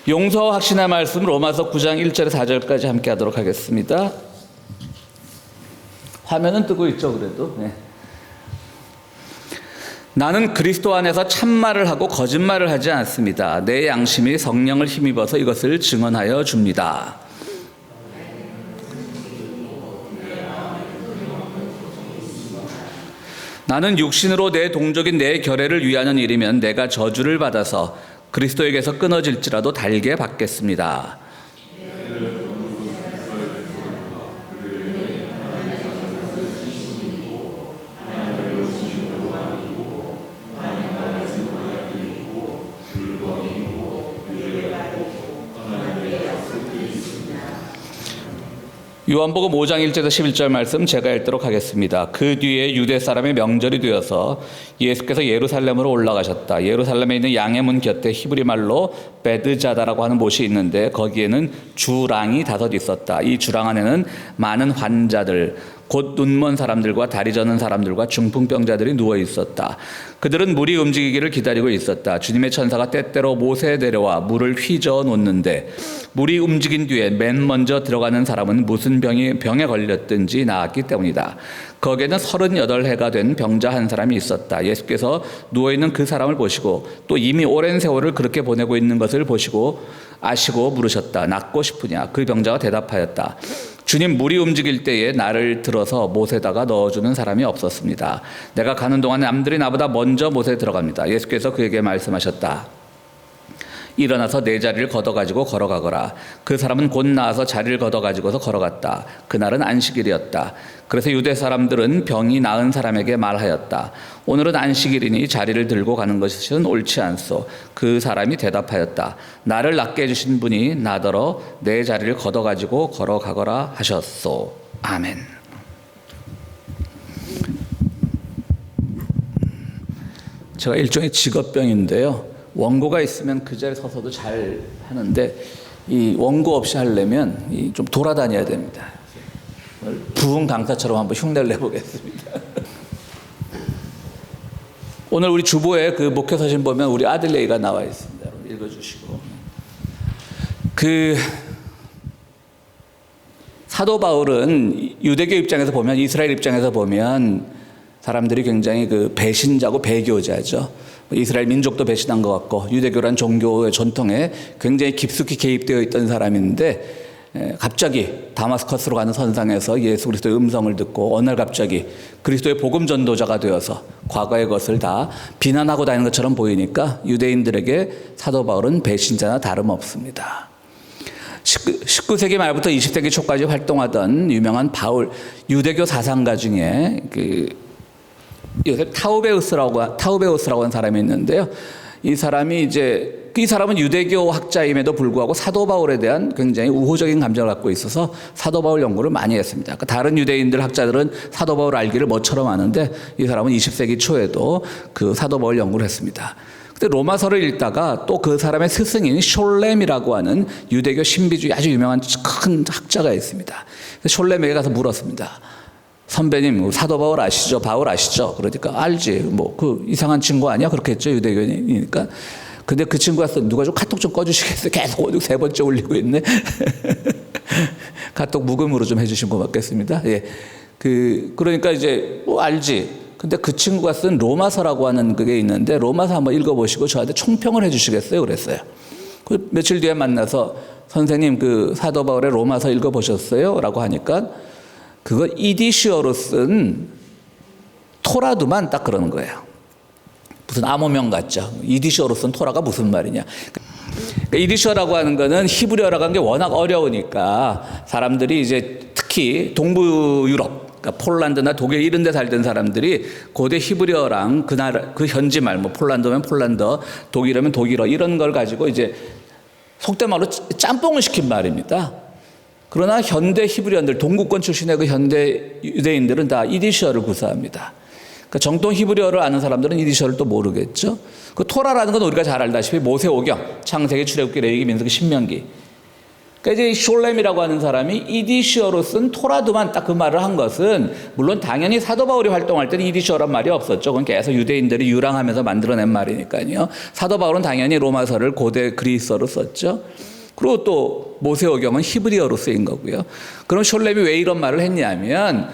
용서와 확신의 말씀 로마서 9장 1절에서 4절까지 함께 하도록 하겠습니다. 화면은 뜨고 있죠, 그래도. 네. 나는 그리스도 안에서 참말을 하고 거짓말을 하지 않습니다. 내 양심이 성령을 힘입어서 이것을 증언하여 줍니다. 나는 육신으로 내 동족인 내 결례를 위하는 일이면 내가 저주를 받아서 그리스도에게서 끊어질지라도 달게 받겠습니다. 요한복음 5장 1절에서 11절 말씀 제가 읽도록 하겠습니다. 그 뒤에 유대 사람의 명절이 되어서 예수께서 예루살렘으로 올라가셨다. 예루살렘에 있는 양의 문 곁에 히브리 말로 베드자다라고 하는 못이 있는데 거기에는 주랑이 5 있었다. 이 주랑 안에는 많은 환자들, 곧 눈먼 사람들과 다리 저는 사람들과 중풍병자들이 누워 있었다. 그들은 물이 움직이기를 기다리고 있었다. 주님의 천사가 때때로 못에 내려와 물을 휘저어 놓는데 물이 움직인 뒤에 맨 먼저 들어가는 사람은 무슨 병에 걸렸든지 나았기 때문이다. 거기에는 38해가 된 병자 한 사람이 있었다. 예수께서 누워있는 그 사람을 보시고 또 이미 오랜 세월을 그렇게 보내고 있는 것을 보시고 아시고 물으셨다. 낫고 싶으냐? 그 병자가 대답하였다. 주님, 물이 움직일 때에 나를 들어서 못에다가 넣어주는 사람이 없었습니다. 내가 가는 동안 남들이 나보다 먼저 못에 들어갑니다. 예수께서 그에게 말씀하셨다. 일어나서 내 자리를 걷어가지고 걸어가거라. 그 사람은 곧 나와서 자리를 걷어가지고서 걸어갔다. 그날은 안식일이었다. 그래서 유대 사람들은 병이 나은 사람에게 말하였다. 오늘은 안식일이니 자리를 들고 가는 것은 옳지 않소. 그 사람이 대답하였다. 나를 낫게 해주신 분이 나더러 내 자리를 걷어가지고 걸어가거라 하셨소. 아멘. 제가 일종의 직업병인데요. 원고가 있으면 그 자리에 서서도 잘 하는데 이 원고 없이 하려면 좀 돌아다녀야 됩니다. 부흥 강사처럼 한번 흉내를 내보겠습니다. 오늘 우리 주보에 그 목회 서신 보면 우리 아들레이가 나와 있습니다. 읽어주시고. 사도 바울은 유대교 입장에서 보면, 이스라엘 입장에서 보면 사람들이 굉장히 배신자고 배교자죠. 이스라엘 민족도 배신한 것 같고 유대교란 종교의 전통에 굉장히 깊숙이 개입되어 있던 사람인데 갑자기 다마스커스로 가는 선상에서 예수 그리스도의 음성을 듣고 어느 날 갑자기 그리스도의 복음 전도자가 되어서 과거의 것을 다 비난하고 다니는 것처럼 보이니까 유대인들에게 사도 바울은 배신자나 다름없습니다. 19세기 말부터 20세기 초까지 활동하던 유명한 유대교 사상가 중에 요새 타우베우스라고 하는 사람이 있는데요. 이 사람은 유대교 학자임에도 불구하고 사도 바울에 대한 굉장히 우호적인 감정을 갖고 있어서 사도 바울 연구를 많이 했습니다. 그러니까 다른 유대인들 학자들은 사도 바울 알기를 뭐처럼 아는데 이 사람은 20세기 초에도 그 사도 바울 연구를 했습니다. 근데 로마서를 읽다가 또 그 사람의 스승인 숄렘이라고 하는 유대교 신비주의 아주 유명한 큰 학자가 있습니다. 숄렘에게 가서 물었습니다. 선배님, 사도 바울 아시죠? 바울 아시죠? 그러니까 알지. 그 이상한 친구 아니야? 그렇게 했죠. 유대교인이니까. 근데 그 친구가 누가 좀 카톡 좀 꺼주시겠어요? 계속 3번째 올리고 있네. 카톡 묵음으로 좀 해주시면 고맙겠습니다. 예. 그러니까 이제 알지. 근데 그 친구가 쓴 로마서라고 하는 그게 있는데 로마서 한번 읽어보시고 저한테 총평을 해주시겠어요? 그랬어요. 며칠 뒤에 만나서 선생님 사도 바울의 로마서 읽어보셨어요? 라고 하니까 그거 이디시어로 쓴 토라도만 딱 그러는 거예요. 무슨 암호명 같죠. 이디시어로 쓴 토라가 무슨 말이냐. 그러니까 이디시어라고 하는 거는 히브리어라고 하는 게 워낙 어려우니까 사람들이 이제 특히 동부 유럽, 그러니까 폴란드나 독일 이런 데 살던 사람들이 고대 히브리어랑 그 현지 말, 폴란드면 폴란더, 독일이면 독일어 이런 걸 가지고 이제 속된 말로 짬뽕을 시킨 말입니다. 그러나 현대 히브리언들, 동구권 출신의 그 현대 유대인들은 다 이디시어를 구사합니다. 그러니까 정통 히브리어를 아는 사람들은 이디시어를 또 모르겠죠. 그 토라라는 건 우리가 잘 알다시피 모세오경, 창세기, 출애굽기, 레위기, 민수기, 신명기. 그러니까 이제 숄렘이라고 하는 사람이 이디시어로 쓴 토라도만 딱 그 말을 한 것은, 물론 당연히 사도 바울이 활동할 때는 이디시어란 말이 없었죠. 그건 계속 유대인들이 유랑하면서 만들어낸 말이니까요. 사도 바울은 당연히 로마서를 고대 그리스어로 썼죠. 그리고 또 모세오경은 히브리어로 쓰인 거고요. 그럼 숄렘이 왜 이런 말을 했냐면,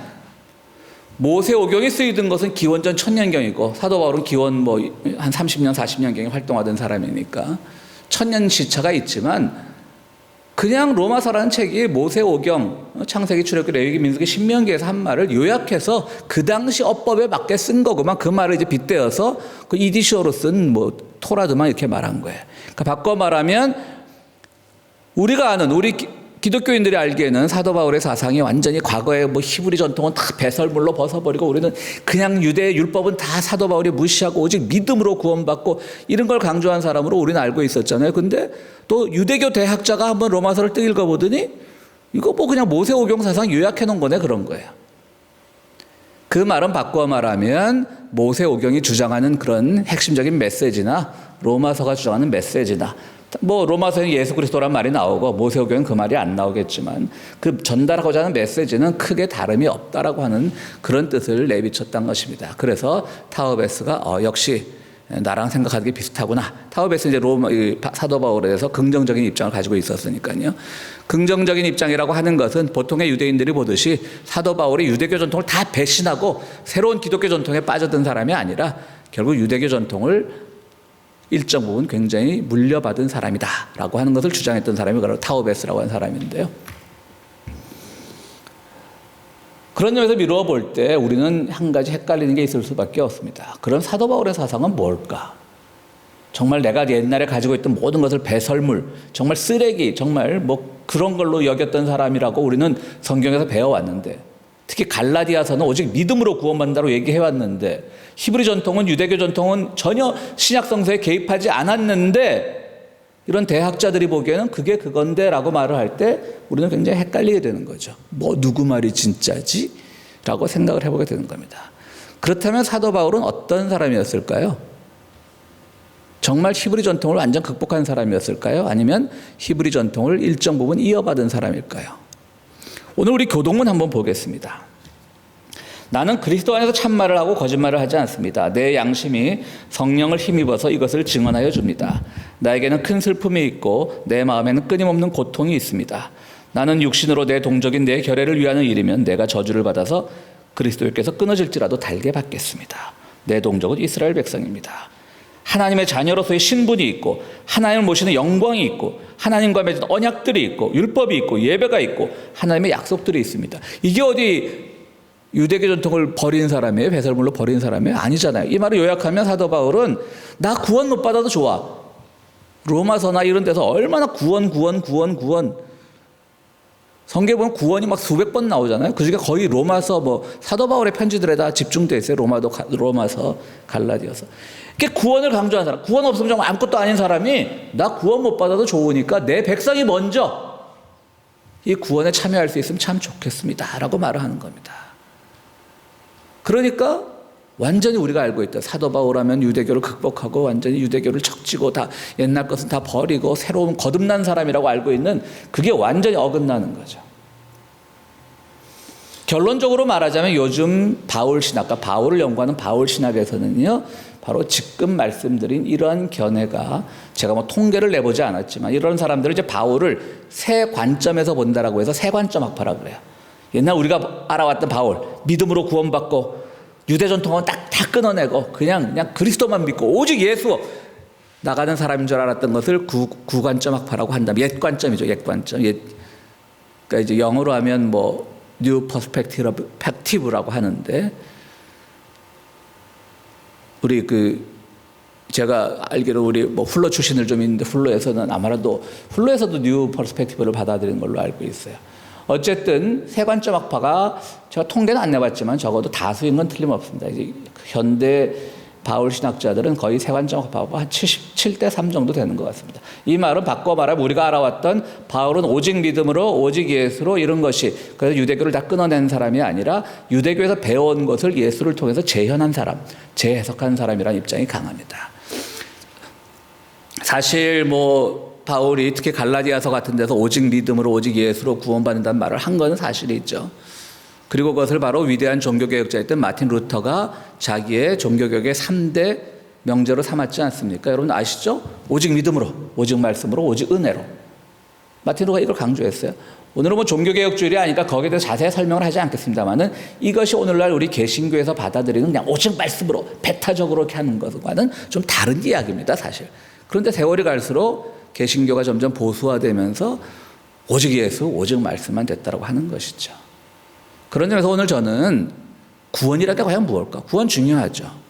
모세오경이 쓰이던 것은 기원전 1000년경이고 사도 바울은 기원 뭐 한 30년 40년경에 활동하던 사람이니까 1000년 시차가 있지만, 그냥 로마서라는 책이 모세오경, 창세기, 출애굽기, 레위기, 민수기, 신명기에서 한 말을 요약해서 그 당시 어법에 맞게 쓴 거구만. 그 말을 이제 빗대어서 그 이디시어로 쓴 뭐 토라도만 이렇게 말한 거예요. 그러니까 바꿔 말하면, 우리가 아는, 우리 기독교인들이 알기에는 사도 바울의 사상이 완전히 과거의 뭐 히브리 전통은 다 배설물로 벗어버리고, 우리는 그냥 유대 율법은 다 사도 바울이 무시하고 오직 믿음으로 구원받고, 이런 걸 강조한 사람으로 우리는 알고 있었잖아요. 근데 또 유대교 대학자가 한번 로마서를 뜩 읽어보더니 이거 뭐 그냥 모세오경 사상 요약해 놓은 거네, 그런 거예요. 그 말은 바꿔 말하면 모세오경이 주장하는 그런 핵심적인 메시지나 로마서가 주장하는 메시지나, 뭐 로마서에는 예수 그리스도란 말이 나오고 모세오경은 그 말이 안 나오겠지만, 그 전달하고자 하는 메시지는 크게 다름이 없다라고 하는 그런 뜻을 내비쳤던 것입니다. 그래서 타우베스가 역시 나랑 생각하는 게 비슷하구나. 타우베스는 이제 사도 바울에 대해서 긍정적인 입장을 가지고 있었으니까요. 긍정적인 입장이라고 하는 것은 보통의 유대인들이 보듯이 사도 바울이 유대교 전통을 다 배신하고 새로운 기독교 전통에 빠져든 사람이 아니라, 결국 유대교 전통을 일정 부분 굉장히 물려받은 사람이다라고 하는 것을 주장했던 사람이 바로 타우베스라고 하는 사람인데요. 그런 점에서 미루어 볼 때 우리는 한 가지 헷갈리는 게 있을 수밖에 없습니다. 그런 사도 바울의 사상은 뭘까? 정말 내가 옛날에 가지고 있던 모든 것을 배설물, 정말 쓰레기, 정말 뭐 그런 걸로 여겼던 사람이라고 우리는 성경에서 배워왔는데, 특히 갈라디아서는 오직 믿음으로 구원받는다고 얘기해왔는데, 히브리 전통은, 유대교 전통은 전혀 신약 성서에 개입하지 않았는데, 이런 대학자들이 보기에는 그게 그건데 라고 말을 할 때 우리는 굉장히 헷갈리게 되는 거죠. 뭐 누구 말이 진짜지? 라고 생각을 해보게 되는 겁니다. 그렇다면 사도 바울은 어떤 사람이었을까요? 정말 히브리 전통을 완전 극복한 사람이었을까요? 아니면 히브리 전통을 일정 부분 이어받은 사람일까요? 오늘 우리 교동문 한번 보겠습니다. 나는 그리스도 안에서 참말을 하고 거짓말을 하지 않습니다. 내 양심이 성령을 힘입어서 이것을 증언하여 줍니다. 나에게는 큰 슬픔이 있고 내 마음에는 끊임없는 고통이 있습니다. 나는 육신으로 내 동족인 내 결례를 위하는 일이면 내가 저주를 받아서 그리스도께서 끊어질지라도 달게 받겠습니다. 내 동족은 이스라엘 백성입니다. 하나님의 자녀로서의 신분이 있고 하나님을 모시는 영광이 있고 하나님과 맺은 언약들이 있고 율법이 있고 예배가 있고 하나님의 약속들이 있습니다. 이게 어디 유대교 전통을 버린 사람이에요? 배설물로 버린 사람이에요? 아니잖아요. 이 말을 요약하면 사도 바울은 나 구원 못 받아도 좋아. 로마서나 이런 데서 얼마나 구원. 성경에 보면 구원이 막 수백 번 나오잖아요. 그중에 거의 로마서, 뭐 사도 바울의 편지들에 다 집중돼 있어요. 로마서, 갈라디아서. 이게 구원을 강조하는 사람, 구원 없으면 정말 아무것도 아닌 사람이 나 구원 못 받아도 좋으니까 내 백성이 먼저 이 구원에 참여할 수 있으면 참 좋겠습니다 라고 말을 하는 겁니다. 그러니까 완전히 우리가 알고 있다. 사도 바울하면 유대교를 극복하고 완전히 유대교를 척지고 다 옛날 것은 다 버리고 새로운 거듭난 사람이라고 알고 있는, 그게 완전히 어긋나는 거죠. 결론적으로 말하자면 요즘 바울 신학과 바울을 연구하는 바울 신학에서는요, 바로 지금 말씀드린 이러한 견해가, 제가 뭐 통계를 내보지 않았지만 이런 사람들은 이제 바울을 세 관점에서 본다라고 해서 세 관점 학파라고 그래요. 옛날 우리가 알아왔던 바울, 믿음으로 구원받고 유대 전통은 다 끊어내고 그냥 그리스도만 믿고 오직 예수 나가는 사람인 줄 알았던 것을 구관점 학파라고 한다면, 옛 관점이죠. 옛 관점. 그러니까 이제 영어로 하면 뭐 뉴 퍼스펙티브라고 하는데, 우리 제가 알기로 우리 뭐 훌러 출신을 좀 있는데 훌러에서도 뉴 퍼스펙티브를 받아들이는 걸로 알고 있어요. 어쨌든 세 관점 학파가 제가 통계는 안 내봤지만 적어도 다수인 건 틀림없습니다. 이제 현대 바울 신학자들은 거의 세 관점 학파가 한 77대 3 정도 되는 것 같습니다. 이 말은 바꿔 말하면 우리가 알아왔던 바울은 오직 믿음으로 오직 예수로 이런 것이, 그래서 유대교를 다 끊어낸 사람이 아니라 유대교에서 배워온 것을 예수를 통해서 재현한 사람, 재해석한 사람이라는 입장이 강합니다. 사실 뭐 바울이 특히 갈라디아서 같은 데서 오직 믿음으로 오직 예수로 구원받는다는 말을 한 것은 사실이죠. 그리고 그것을 바로 위대한 종교개혁자였던 마틴 루터가 자기의 종교개혁의 3대 명제로 삼았지 않습니까? 여러분 아시죠? 오직 믿음으로, 오직 말씀으로, 오직 은혜로. 마틴 루터가 이걸 강조했어요. 오늘은 뭐 종교개혁주일이 아니까 거기에 대해서 자세히 설명을 하지 않겠습니다만은 이것이 오늘날 우리 개신교에서 받아들이는 그냥 오직 말씀으로 배타적으로 이렇게 하는 것과는 좀 다른 이야기입니다, 사실. 그런데 세월이 갈수록 개신교가 점점 보수화되면서 오직 예수, 오직 말씀만 됐다고 하는 것이죠. 그런 점에서 오늘 저는 구원이라는 게 과연 무엇일까? 구원 중요하죠.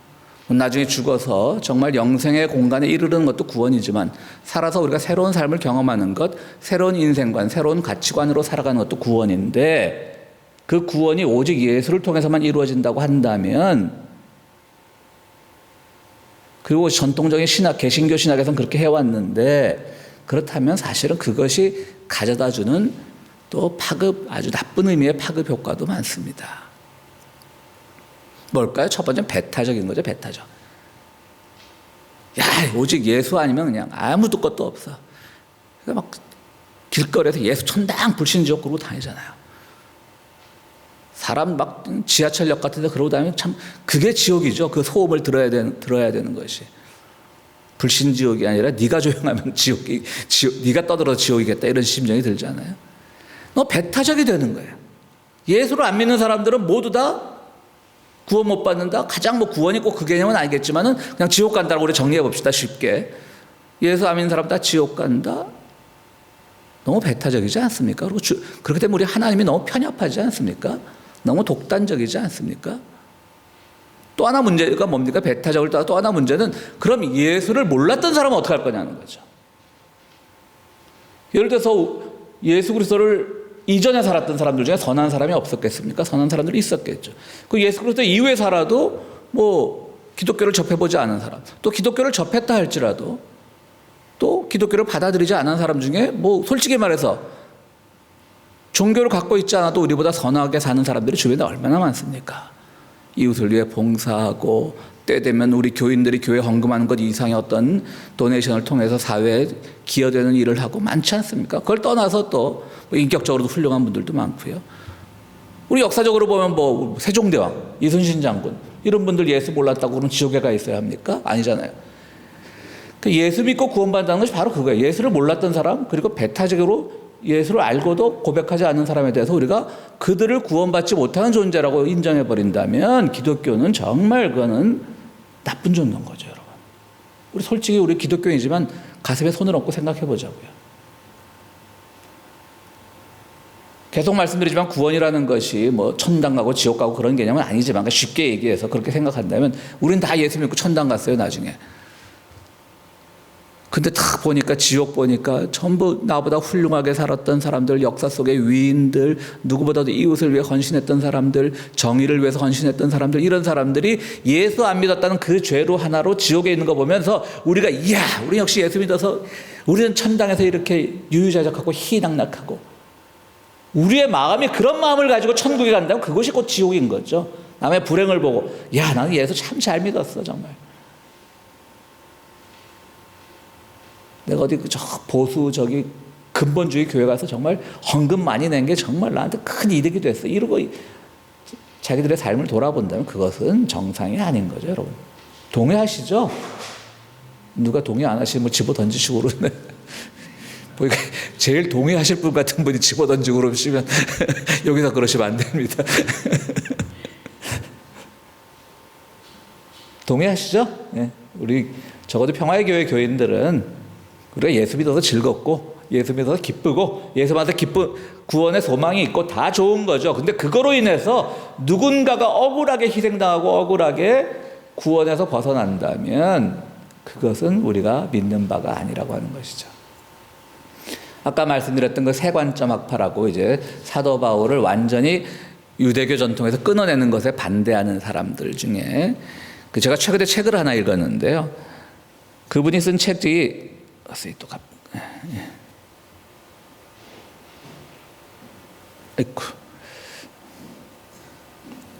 나중에 죽어서 정말 영생의 공간에 이르는 것도 구원이지만 살아서 우리가 새로운 삶을 경험하는 것, 새로운 인생관, 새로운 가치관으로 살아가는 것도 구원인데 그 구원이 오직 예수를 통해서만 이루어진다고 한다면 그리고 전통적인 신학, 개신교 신학에서는 그렇게 해왔는데 그렇다면 사실은 그것이 가져다주는 또 파급, 아주 나쁜 의미의 파급 효과도 많습니다. 뭘까요? 첫 번째는 배타적인 거죠, 배타적. 야, 오직 예수 아니면 그냥 아무도 것도 없어. 그러니까 막 길거리에서 예수 천당 불신지옥 그러고 다니잖아요. 사람 막 지하철역 같은 데 그러고 다니면 참 그게 지옥이죠. 그 소음을 들어야 되는 것이. 불신지옥이 아니라 네가 조용하면 네가 떠들어도 지옥이겠다 이런 심정이 들잖아요. 너 배타적이 되는 거예요. 예수를 안 믿는 사람들은 모두 다 구원 못 받는다? 가장 뭐 구원이 꼭 그 개념은 아니겠지만은 그냥 지옥 간다고 우리 정리해 봅시다, 쉽게. 예수 안 믿는 사람 다 지옥 간다? 너무 배타적이지 않습니까? 그리고 그렇기 때문에 우리 하나님이 너무 편협하지 않습니까? 너무 독단적이지 않습니까? 또 하나 문제가 뭡니까? 배타적을 따라 또 하나 문제는 그럼 예수를 몰랐던 사람은 어떻게 할 거냐는 거죠. 예를 들어서 예수 그리스도를 이전에 살았던 사람들 중에 선한 사람이 없었겠습니까? 선한 사람들이 있었겠죠. 그 예수 그리스도 이후에 살아도 뭐 기독교를 접해보지 않은 사람, 또 기독교를 접했다 할지라도 또 기독교를 받아들이지 않은 사람 중에 뭐 솔직히 말해서 종교를 갖고 있지 않아도 우리보다 선하게 사는 사람들이 주변에 얼마나 많습니까? 이웃을 위해 봉사하고 때 되면 우리 교인들이 교회 헌금하는 것 이상의 어떤 도네이션을 통해서 사회에 기여되는 일을 하고 많지 않습니까? 그걸 떠나서 또 인격적으로도 훌륭한 분들도 많고요. 우리 역사적으로 보면 뭐 세종대왕, 이순신 장군 이런 분들 예수 몰랐다고 그러면 지옥에 가 있어야 합니까? 아니잖아요. 예수 믿고 구원받는다는 것이 바로 그거예요. 예수를 몰랐던 사람 그리고 배타적으로 예수를 알고도 고백하지 않는 사람에 대해서 우리가 그들을 구원받지 못하는 존재라고 인정해버린다면 기독교는 정말 그거는 나쁜 존재인 거죠, 여러분. 우리 솔직히 우리 기독교인이지만 가슴에 손을 얹고 생각해보자고요. 계속 말씀드리지만 구원이라는 것이 뭐 천당 가고 지옥 가고 그런 개념은 아니지만 쉽게 얘기해서 그렇게 생각한다면 우린 다 예수 믿고 천당 갔어요, 나중에. 근데 딱 보니까 지옥 보니까 전부 나보다 훌륭하게 살았던 사람들, 역사 속의 위인들, 누구보다도 이웃을 위해 헌신했던 사람들, 정의를 위해서 헌신했던 사람들, 이런 사람들이 예수 안 믿었다는 그 죄로 하나로 지옥에 있는 거 보면서 우리가 이야, 우리 역시 예수 믿어서 우리는 천당에서 이렇게 유유자적하고 희낙낙하고 우리의 마음이 그런 마음을 가지고 천국에 간다면 그것이 곧 지옥인 거죠. 남의 불행을 보고 야, 나는 예수 참 잘 믿었어, 정말. 내가 어디 저 보수 저기 근본주의 교회 가서 정말 헌금 많이 낸 게 정말 나한테 큰 이득이 됐어. 이러고 자기들의 삶을 돌아본다면 그것은 정상이 아닌 거죠, 여러분. 동의하시죠? 누가 동의 안 하시면 뭐 집어 던지시고 그러네. 보니까 제일 동의하실 분 같은 분이 집어 던지고 그러시면 여기서 그러시면 안 됩니다. 동의하시죠? 네. 우리 적어도 평화의 교회 교인들은 우리가 예수 믿어서 즐겁고 예수 믿어서 기쁘고 예수 믿어서 기쁜 구원의 소망이 있고 다 좋은 거죠. 근데 그거로 인해서 누군가가 억울하게 희생당하고 억울하게 구원에서 벗어난다면 그것은 우리가 믿는 바가 아니라고 하는 것이죠. 아까 말씀드렸던 그 세관점 학파라고 이제 사도 바울을 완전히 유대교 전통에서 끊어내는 것에 반대하는 사람들 중에 제가 최근에 책을 하나 읽었는데요. 그분이 쓴 책이 또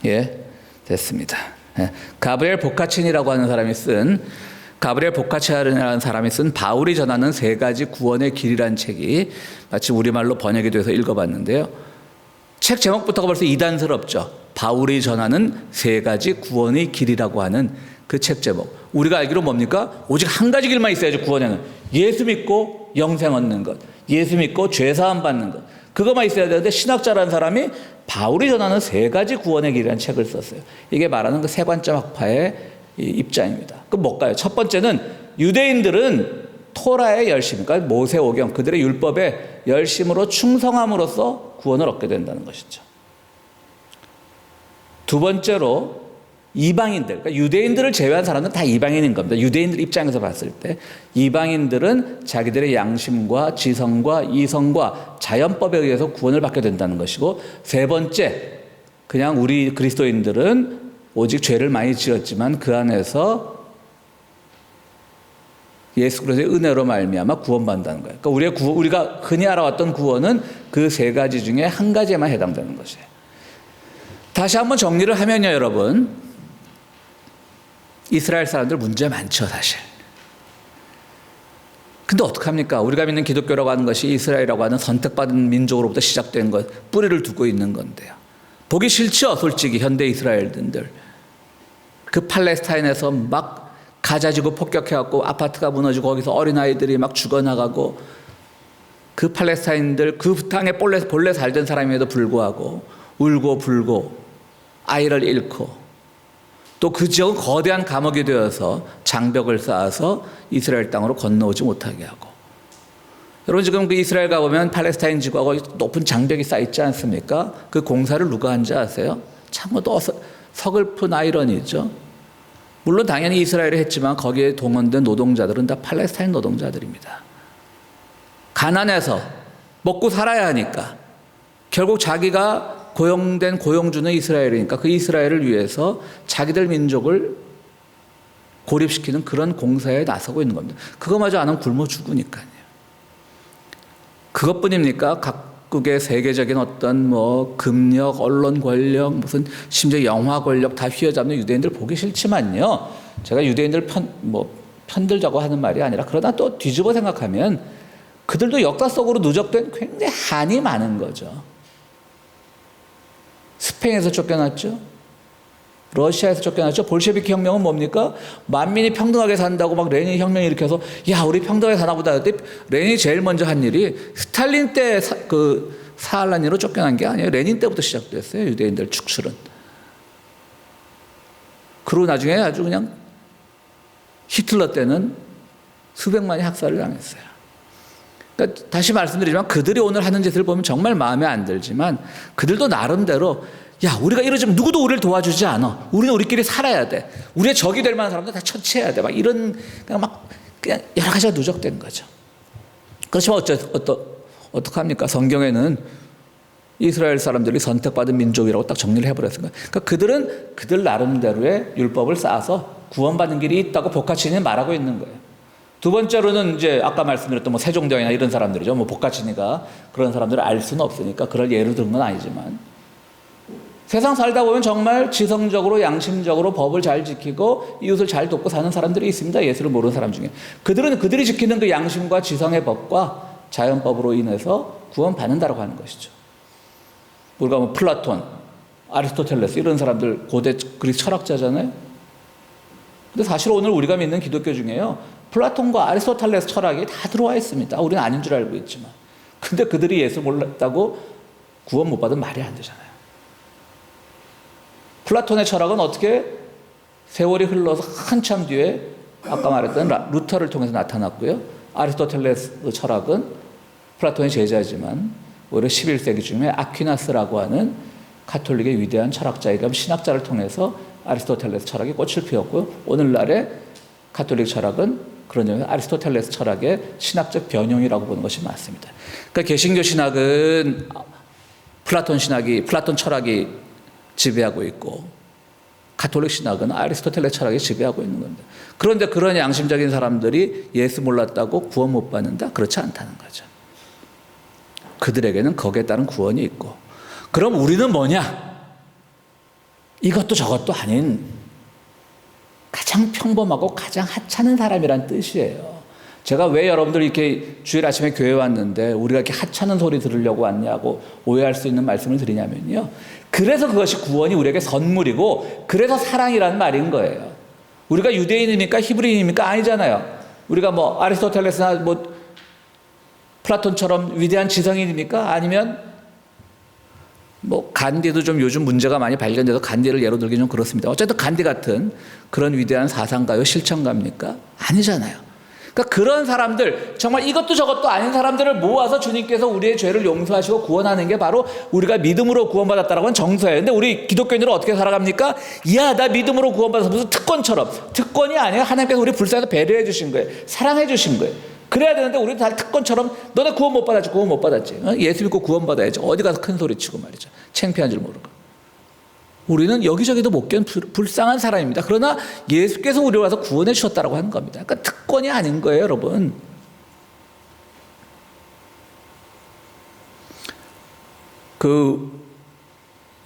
예, 됐습니다. 가브리엘 보카친이라고 하는 사람이 쓴 가브리엘 보카치아라는 사람이 쓴 바울이 전하는 세 가지 구원의 길이라는 책이 마치 우리말로 번역이 돼서 읽어봤는데요. 책 제목부터가 벌써 이단스럽죠. 바울이 전하는 세 가지 구원의 길이라고 하는 그 책 제목. 우리가 알기로 뭡니까? 오직 한 가지 길만 있어야죠. 구원에는 예수 믿고 영생 얻는 것, 예수 믿고 죄 사함 받는 것, 그것만 있어야 되는데 신학자라는 사람이 바울이 전하는 세 가지 구원의 길이라는 책을 썼어요. 이게 말하는 그 세관점 학파의 입장입니다. 그럼 뭘까요? 첫 번째는 유대인들은 토라의 열심, 그러니까 모세오경, 그들의 율법에 열심으로 충성함으로써 구원을 얻게 된다는 것이죠. 두 번째로 이방인들, 그러니까 유대인들을 제외한 사람들은 다 이방인인 겁니다. 유대인들 입장에서 봤을 때 이방인들은 자기들의 양심과 지성과 이성과 자연법에 의해서 구원을 받게 된다는 것이고, 세 번째, 그냥 우리 그리스도인들은 오직 죄를 많이 지었지만 그 안에서 예수 그리스도의 은혜로 말미암아 구원받는다는 거예요. 그러니까 우리가 흔히 알아왔던 구원은 그 세 가지 중에 한 가지에만 해당되는 것이에요. 다시 한번 정리를 하면요, 여러분. 이스라엘 사람들 문제 많죠, 사실. 근데 어떡합니까? 우리가 믿는 기독교라고 하는 것이 이스라엘이라고 하는 선택받은 민족으로부터 시작된 것, 뿌리를 두고 있는 건데요. 보기 싫죠, 솔직히 현대 이스라엘들. 그 팔레스타인에서 막 가자지구 폭격해갖고 아파트가 무너지고 거기서 어린아이들이 막 죽어나가고, 그 팔레스타인들 그 땅에 본래 살던 사람임에도 불구하고 울고 불고 아이를 잃고, 또 그 지역은 거대한 감옥이 되어서 장벽을 쌓아서 이스라엘 땅으로 건너오지 못하게 하고. 여러분, 지금 그 이스라엘 가보면 팔레스타인 지구하고 높은 장벽이 쌓여있지 않습니까? 그 공사를 누가 한지 아세요? 참 또 서글픈 아이러니죠. 물론 당연히 이스라엘이 했지만 거기에 동원된 노동자들은 다 팔레스타인 노동자들입니다. 가난해서 먹고 살아야 하니까 결국 자기가 고용된 고용주는 이스라엘이니까 그 이스라엘을 위해서 자기들 민족을 고립시키는 그런 공사에 나서고 있는 겁니다. 그거마저 안 하면 굶어 죽으니까요. 그것뿐입니까? 각국의 세계적인 어떤 금력, 언론 권력, 무슨 심지어 영화 권력 다 휘어잡는 유대인들 보기 싫지만요. 제가 유대인들 편들자고 하는 말이 아니라, 그러나 또 뒤집어 생각하면 그들도 역사 속으로 누적된 굉장히 한이 많은 거죠. 스페인에서 쫓겨났죠. 러시아에서 쫓겨났죠. 볼셰비키 혁명은 뭡니까? 만민이 평등하게 산다고 막 레닌 혁명 일으켜서 야, 우리 평등하게 사나 보다 했더니 레닌이 제일 먼저 한 일이 스탈린 때 사할란이로 쫓겨난 게 아니에요. 레닌 때부터 시작됐어요. 유대인들 축출은. 그리고 나중에 아주 그냥 히틀러 때는 수백만이 학살을 당했어요. 그러니까 다시 말씀드리지만 그들이 오늘 하는 짓을 보면 정말 마음에 안 들지만 그들도 나름대로 야, 우리가 이러지면 누구도 우리를 도와주지 않아. 우리는 우리끼리 살아야 돼. 우리의 적이 될 만한 사람들 다 처치해야 돼. 막 이런 그냥 여러 가지가 누적된 거죠. 그렇지만 어떡합니까? 성경에는 이스라엘 사람들이 선택받은 민족이라고 딱 정리를 해버렸어요. 그러니까 그들은 그들 나름대로의 율법을 쌓아서 구원받는 길이 있다고 보카치니는 말하고 있는 거예요. 두 번째로는 이제 아까 말씀드렸던 세종대왕이나 이런 사람들이죠. 보카치니가 그런 사람들을 알 수는 없으니까 그럴 예를 든 건 아니지만, 세상 살다 보면 정말 지성적으로 양심적으로 법을 잘 지키고 이웃을 잘 돕고 사는 사람들이 있습니다. 예수를 모르는 사람 중에. 그들이 지키는 그 양심과 지성의 법과 자연법으로 인해서 구원받는다라고 하는 것이죠. 우리가 플라톤, 아리스토텔레스 이런 사람들 고대 그리스 철학자잖아요. 근데 사실 오늘 우리가 믿는 기독교 중에요, 플라톤과 아리스토텔레스 철학이 다 들어와 있습니다. 우리는 아닌 줄 알고 있지만. 근데 그들이 예수 몰랐다고 구원 못 받은 말이 안 되잖아요. 플라톤의 철학은 어떻게 세월이 흘러서 한참 뒤에 아까 말했던 루터를 통해서 나타났고요. 아리스토텔레스 철학은 플라톤의 제자지만 오히려 11세기 중에 아퀴나스라고 하는 가톨릭의 위대한 철학자이자 신학자를 통해서 아리스토텔레스 철학이 꽃을 피웠고요. 오늘날의 가톨릭 철학은 그런 점에서 아리스토텔레스 철학의 신학적 변형이라고 보는 것이 맞습니다. 그러니까 개신교 신학은 플라톤 철학이 지배하고 있고, 가톨릭 신학은 아리스토텔레스 철학이 지배하고 있는 겁니다. 그런데 그런 양심적인 사람들이 예수 몰랐다고 구원 못 받는다? 그렇지 않다는 거죠. 그들에게는 거기에 따른 구원이 있고, 그럼 우리는 뭐냐? 이것도 저것도 아닌 가장 평범하고 가장 하찮은 사람이란 뜻이에요. 제가 왜 여러분들 이렇게 주일 아침에 교회 왔는데 우리가 이렇게 하찮은 소리 들으려고 왔냐고 오해할 수 있는 말씀을 드리냐면요. 그래서 그것이 구원이 우리에게 선물이고 그래서 사랑이라는 말인 거예요. 우리가 유대인입니까? 히브리인입니까? 아니잖아요. 우리가 뭐 아리스토텔레스나 뭐 플라톤처럼 위대한 지성인입니까? 아니면 뭐 간디도 좀 요즘 문제가 많이 발견돼서 간디를 예로 들기 좀 그렇습니다. 어쨌든 간디 같은 그런 위대한 사상가요, 실천가입니까? 아니잖아요. 그러니까 그런 사람들, 정말 이것도 저것도 아닌 사람들을 모아서 주님께서 우리의 죄를 용서하시고 구원하는 게 바로 우리가 믿음으로 구원받았다라고 하는 정서예요. 근데 우리 기독교인들은 어떻게 살아갑니까? 야, 나 믿음으로 구원받아서 무슨 특권처럼. 특권이 아니에요. 하나님께서 우리 불쌍해서 배려해 주신 거예요. 사랑해 주신 거예요. 그래야 되는데 우리는 다 특권처럼 너네 구원 못 받았지, 구원 못 받았지. 예수 믿고 구원 받아야지. 어디 가서 큰 소리 치고 말이죠. 창피한 줄 모르고. 우리는 여기저기도 못 견 불쌍한 사람입니다. 그러나 예수께서 우리를 와서 구원해 주셨다고 하는 겁니다. 그러니까 특권이 아닌 거예요, 여러분. 그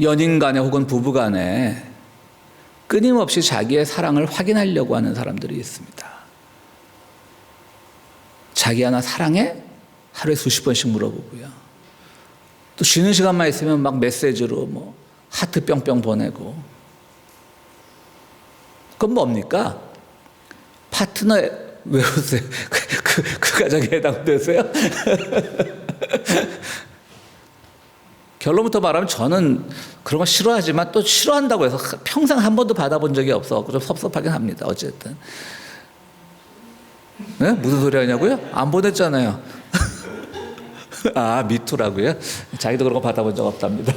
연인 간에 혹은 부부 간에 끊임없이 자기의 사랑을 확인하려고 하는 사람들이 있습니다. 자기야 나 사랑해? 하루에 수십 번씩 물어보고요. 또 쉬는 시간만 있으면 막 메시지로 뭐 하트 뿅뿅 보내고. 그건 뭡니까? 파트너, 왜 웃으세요? 그 가정에 해당되세요? 결론부터 말하면 저는 그런 거 싫어하지만 또 싫어한다고 해서 평생 한 번도 받아본 적이 없어서 좀 섭섭하긴 합니다. 어쨌든. 네? 무슨 소리 하냐고요? 안 보냈잖아요. 아, 미투라고요? 자기도 그런 거 받아본 적 없답니다.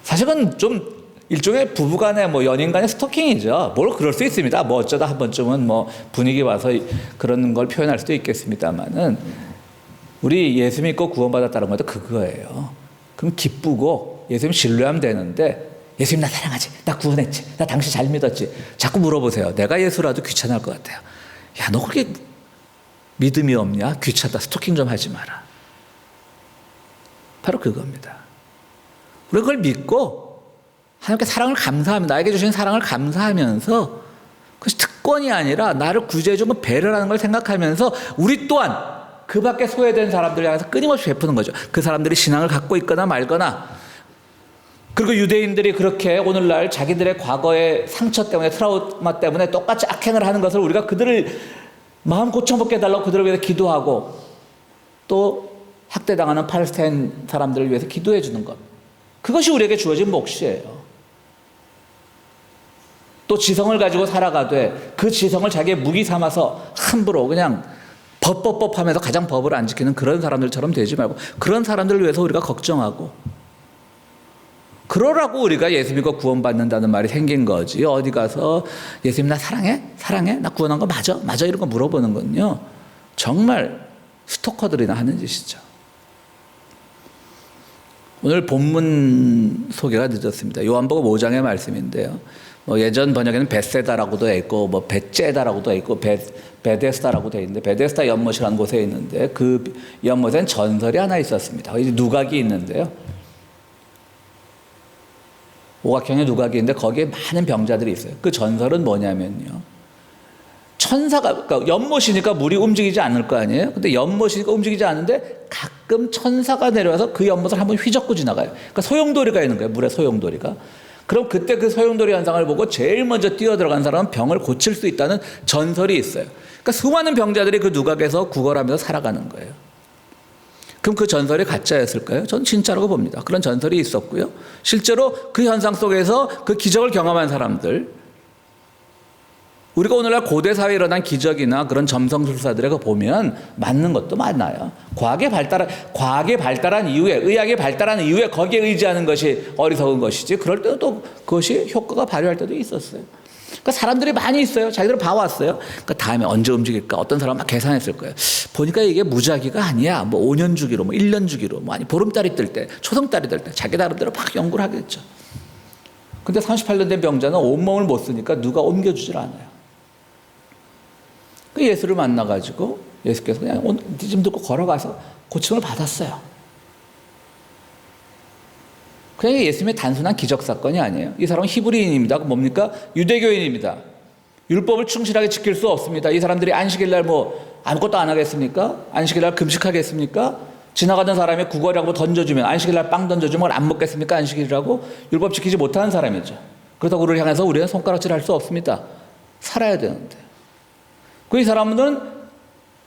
사실은 좀 일종의 부부간의 뭐 연인간의 스토킹이죠. 뭘 그럴 수 있습니다. 뭐 어쩌다 한 번쯤은 뭐 분위기 와서 그런 걸 표현할 수도 있겠습니다만은 우리 예수 믿고 구원받았다는 것도 그거예요. 그럼 기쁘고 예수님 신뢰하면 되는데 예수님 나 사랑하지, 나 구원했지, 나 당신 잘 믿었지. 자꾸 물어보세요. 내가 예수라도 귀찮을 것 같아요. 야, 너 그렇게 믿음이 없냐? 귀찮다. 스토킹 좀 하지 마라. 바로 그겁니다. 우리가 그걸 믿고 하나님께 사랑을 감사하며 나에게 주신 사랑을 감사하면서 그것이 특권이 아니라 나를 구제해 주고 배려라는 걸 생각하면서 우리 또한 그 밖에 소외된 사람들을 향해서 끊임없이 베푸는 거죠. 그 사람들이 신앙을 갖고 있거나 말거나. 그리고 유대인들이 그렇게 오늘날 자기들의 과거의 상처 때문에 트라우마 때문에 똑같이 악행을 하는 것을 우리가 그들을 마음 고쳐먹게 해달라고 그들을 위해서 기도하고 또 학대당하는 팔레스타인 사람들을 위해서 기도해 주는 것. 그것이 우리에게 주어진 몫이에요. 또 지성을 가지고 살아가되 그 지성을 자기의 무기 삼아서 함부로 그냥 법 하면서 가장 법을 안 지키는 그런 사람들처럼 되지 말고 그런 사람들을 위해서 우리가 걱정하고 그러라고 우리가 예수 믿고 구원받는다는 말이 생긴 거지. 어디 가서 예수님 나 사랑해? 사랑해? 나 구원한 거 맞아? 맞아? 이런 거 물어보는 건요. 정말 스토커들이나 하는 짓이죠. 오늘 본문 소개가 늦었습니다. 요한복음 5장의 말씀인데요. 뭐 예전 번역에는 벳세다라고도 돼 있고 뭐 벳제다라고도 돼 있고 베데스다라고 돼 있는데 베데스다 연못이라는 곳에 있는데 그 연못엔 전설이 하나 있었습니다. 거기 누각이 있는데요. 오각형의 누각이 있는데 거기에 많은 병자들이 있어요. 그 전설은 뭐냐면요. 천사가, 그러니까 연못이니까 물이 움직이지 않을 거 아니에요? 근데 연못이니까 움직이지 않는데 가끔 천사가 내려와서 그 연못을 한번 휘젓고 지나가요. 그러니까 소용돌이가 있는 거예요. 물에 소용돌이가. 그럼 그때 그 소용돌이 현상을 보고 제일 먼저 뛰어들어간 사람은 병을 고칠 수 있다는 전설이 있어요. 그러니까 수많은 병자들이 그 누각에서 구걸하면서 살아가는 거예요. 그럼 그 전설이 가짜였을까요? 저는 진짜라고 봅니다. 그런 전설이 있었고요. 실제로 그 현상 속에서 그 기적을 경험한 사람들, 우리가 오늘날 고대 사회에 일어난 기적이나 그런 점성술사들에 보면 맞는 것도 많아요. 과학이 발달한 이후에, 의학이 발달한 이후에 거기에 의지하는 것이 어리석은 것이지, 그럴 때도 또 그것이 효과가 발휘할 때도 있었어요. 그러니까 사람들이 많이 있어요. 자기들은 봐왔어요. 그러니까 다음에 언제 움직일까? 어떤 사람은 막 계산했을 거예요. 보니까 이게 무작위가 아니야. 뭐 5년 주기로, 뭐 1년 주기로, 뭐 아니 보름달이 뜰 때, 초성달이 뜰 때 자기 나름대로 막 연구를 하겠죠. 근데 38년 된 병자는 온몸을 못 쓰니까 누가 옮겨주질 않아요. 그 예수를 만나가지고 예수께서 그냥 뒤짐 듣고 걸어가서 고침을 받았어요. 그냥 예수님의 단순한 기적사건이 아니에요. 이 사람은 히브리인입니다. 뭡니까? 유대교인입니다. 율법을 충실하게 지킬 수 없습니다. 이 사람들이 안식일날 아무것도 안 하겠습니까? 안식일날 금식하겠습니까? 지나가던 사람이 구걸이라고 던져주면, 안식일날 빵 던져주면 안 먹겠습니까? 안식일이라고? 율법 지키지 못하는 사람이죠. 그렇다고 우리를 향해서 우리는 손가락질 할 수 없습니다. 살아야 되는데. 이 사람은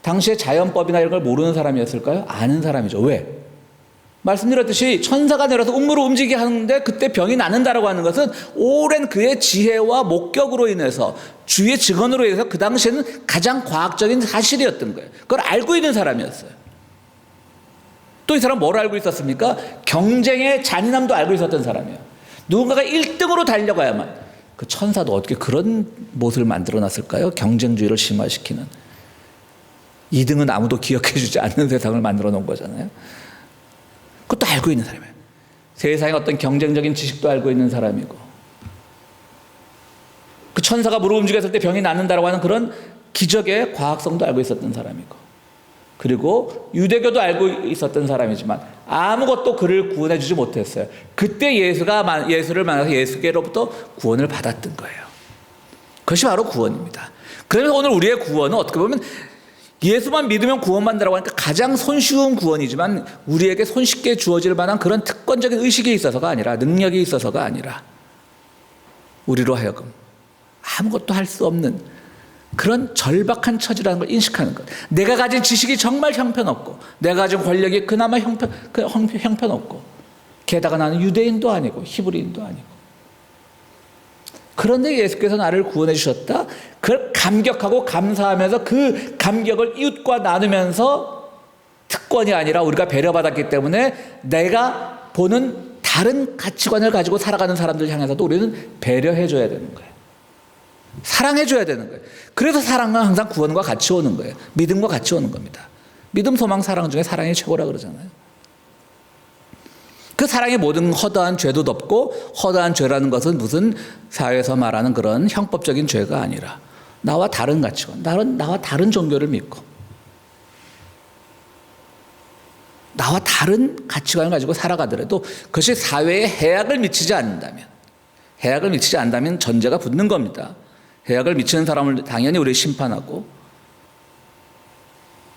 당시에 자연법이나 이런 걸 모르는 사람이었을까요? 아는 사람이죠. 왜? 말씀드렸듯이 천사가 내려서 음물을 움직이게 하는데 그때 병이 낫는다라고 하는 것은 오랜 그의 지혜와 목격으로 인해서, 주의 증언으로 인해서 그 당시에는 가장 과학적인 사실이었던 거예요. 그걸 알고 있는 사람이었어요. 또 이 사람 뭘 알고 있었습니까? 경쟁의 잔인함도 알고 있었던 사람이에요. 누군가가 1등으로 달려가야만. 그 천사도 어떻게 그런 모습을 만들어놨을까요? 경쟁주의를 심화시키는. 2등은 아무도 기억해주지 않는 세상을 만들어 놓은 거잖아요. 그것도 알고 있는 사람이에요. 세상의 어떤 경쟁적인 지식도 알고 있는 사람이고, 그 천사가 물을 움직였을 때 병이 낫는다라고 하는 그런 기적의 과학성도 알고 있었던 사람이고, 그리고 유대교도 알고 있었던 사람이지만 아무것도 그를 구원해 주지 못했어요. 그때 예수를 만나서 예수께로부터 구원을 받았던 거예요. 그것이 바로 구원입니다. 그래서 오늘 우리의 구원은 어떻게 보면 예수만 믿으면 구원받는다고 하니까 가장 손쉬운 구원이지만, 우리에게 손쉽게 주어질 만한 그런 특권적인 의식이 있어서가 아니라, 능력이 있어서가 아니라, 우리로 하여금 아무것도 할 수 없는 그런 절박한 처지라는 걸 인식하는 것. 내가 가진 지식이 정말 형편없고, 내가 가진 권력이 그나마 형편없고, 게다가 나는 유대인도 아니고 히브리인도 아니고, 그런데 예수께서 나를 구원해 주셨다. 그걸 감격하고 감사하면서 그 감격을 이웃과 나누면서, 특권이 아니라 우리가 배려받았기 때문에 내가 보는 다른 가치관을 가지고 살아가는 사람들 향해서도 우리는 배려해 줘야 되는 거예요. 사랑해 줘야 되는 거예요. 그래서 사랑은 항상 구원과 같이 오는 거예요. 믿음과 같이 오는 겁니다. 믿음, 소망, 사랑 중에 사랑이 최고라 그러잖아요. 그 사랑의 모든 허다한 죄도 덮고, 허다한 죄라는 것은 무슨 사회에서 말하는 그런 형법적인 죄가 아니라 나와 다른 가치관, 나와 다른 종교를 믿고 나와 다른 가치관을 가지고 살아가더라도 그것이 사회에 해악을 미치지 않는다면, 해악을 미치지 않는다면 전제가 붙는 겁니다. 해악을 미치는 사람을 당연히 우리 심판하고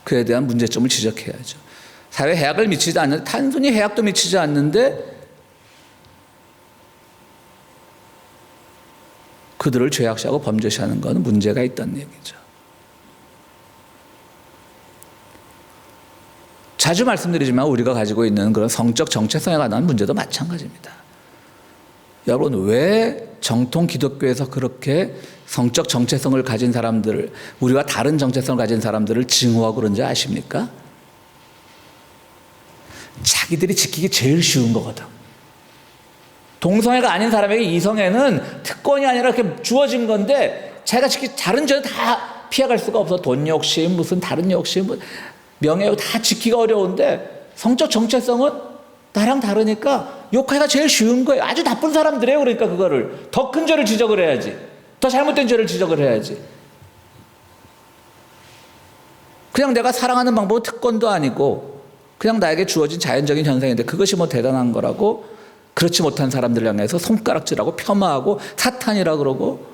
그에 대한 문제점을 지적해야죠. 사회에 해악을 미치지 않는데, 단순히 해악도 미치지 않는데 그들을 죄악시하고 범죄시하는 것은 문제가 있다는 얘기죠. 자주 말씀드리지만 우리가 가지고 있는 그런 성적 정체성에 관한 문제도 마찬가지입니다. 여러분, 왜 정통 기독교에서 그렇게 성적 정체성을 가진 사람들을, 우리와 다른 정체성을 가진 사람들을 증오하고 그런지 아십니까? 자기들이 지키기 제일 쉬운 거거든. 동성애가 아닌 사람에게 이성애는 특권이 아니라 이렇게 주어진 건데, 자기가 다른 죄는 다 피해갈 수가 없어. 돈 욕심, 무슨 다른 욕심, 명예 다 지키기가 어려운데, 성적 정체성은 나랑 다르니까 욕하기가 제일 쉬운 거예요. 아주 나쁜 사람들이에요. 그러니까 그거를 더 큰 죄를 지적을 해야지, 더 잘못된 죄를 지적을 해야지. 그냥 내가 사랑하는 방법은 특권도 아니고 그냥 나에게 주어진 자연적인 현상인데, 그것이 대단한 거라고 그렇지 못한 사람들 향해서 손가락질하고 폄하하고 사탄이라 그러고,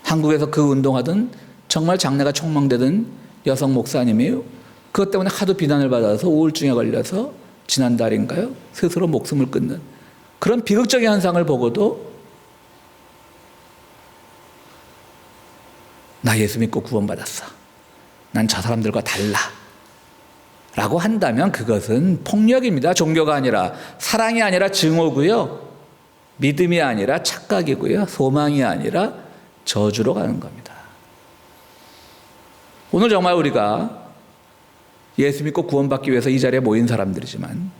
한국에서 그 운동하던 정말 장래가 촉망되던 여성 목사님이요, 그것 때문에 하도 비난을 받아서 우울증에 걸려서 지난달인가요? 스스로 목숨을 끊는 그런 비극적인 현상을 보고도 나 예수 믿고 구원받았어, 난 저 사람들과 달라 라고 한다면 그것은 폭력입니다. 종교가 아니라, 사랑이 아니라 증오고요, 믿음이 아니라 착각이고요, 소망이 아니라 저주로 가는 겁니다. 오늘 정말 우리가 예수 믿고 구원받기 위해서 이 자리에 모인 사람들이지만,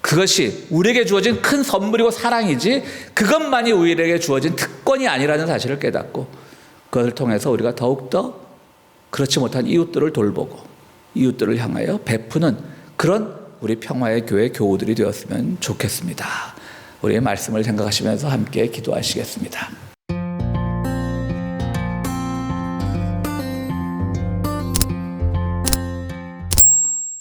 그것이 우리에게 주어진 큰 선물이고 사랑이지 그것만이 우리에게 주어진 특권이 아니라는 사실을 깨닫고, 그것을 통해서 우리가 더욱더 그렇지 못한 이웃들을 돌보고 이웃들을 향하여 베푸는 그런 우리 평화의 교회 교우들이 되었으면 좋겠습니다. 우리의 말씀을 생각하시면서 함께 기도하시겠습니다.